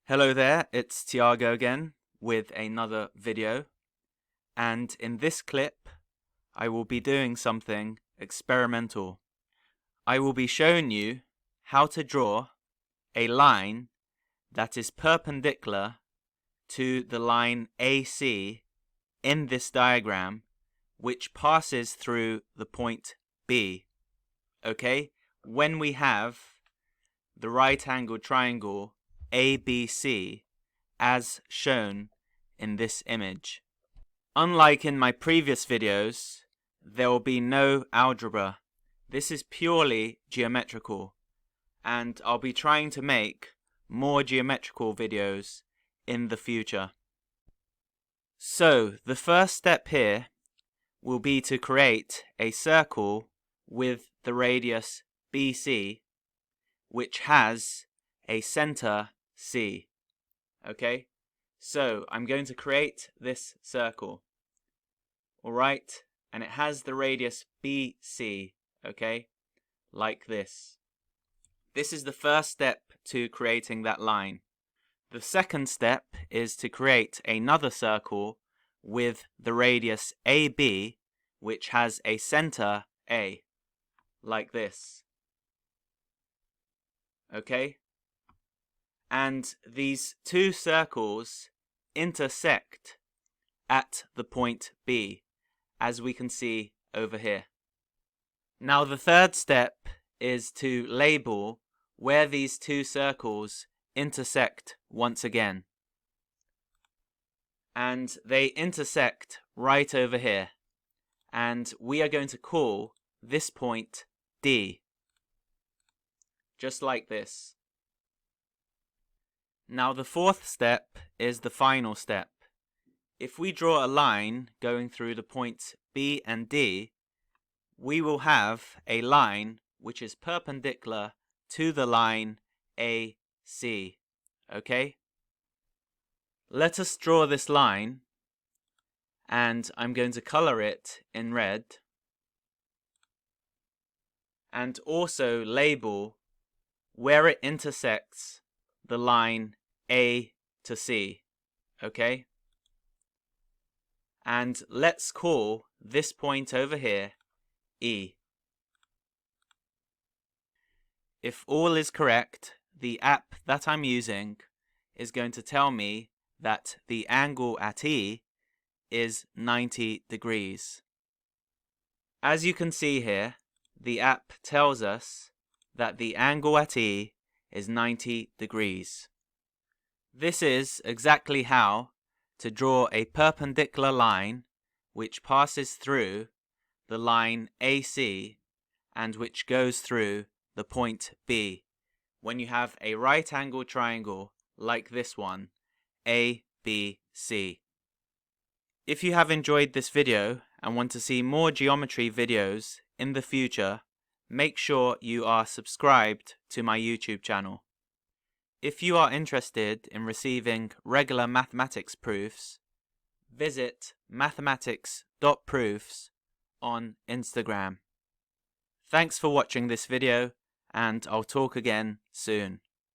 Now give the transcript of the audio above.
Hello there, it's Tiago again with another video, and in this clip I will be doing something experimental. I will be showing you how to draw a line that is perpendicular to the line AC in this diagram, which passes through the point B. Okay, when we have the right-angled triangle ABC as shown in this image. Unlike in my previous videos, there will be no algebra. This is purely geometrical, and I'll be trying to make more geometrical videos in the future. So the first step here will be to create a circle with the radius BC, which has a center C. Okay, so I'm going to create this circle. Alright, and it has the radius BC, okay, like this. This is the first step to creating that line. The second step is to create another circle with the radius AB, which has a center A, like this. Okay? And these two circles intersect at the point B, as we can see over here. Now the third step is to label where these two circles intersect once again. And they intersect right over here. And we are going to call this point D. Just like this. Now the fourth step is the final step. If we draw a line going through the points B and D, we will have a line which is perpendicular to the line AC. Okay? Let us draw this line, and I'm going to color it in red, and also label where it intersects the line A to C, okay? And let's call this point over here E. If all is correct, the app that I'm using is going to tell me that the angle at E is 90 degrees. As you can see here, the app tells us that the angle at E is 90 degrees. This is exactly how to draw a perpendicular line which passes through the line AC and which goes through the point B when you have a right-angled triangle like this one, ABC. If you have enjoyed this video and want to see more geometry videos in the future, make sure you are subscribed to my YouTube channel. If you are interested in receiving regular mathematics proofs, visit mathematics.proofs on Instagram. Thanks for watching this video, and I'll talk again soon.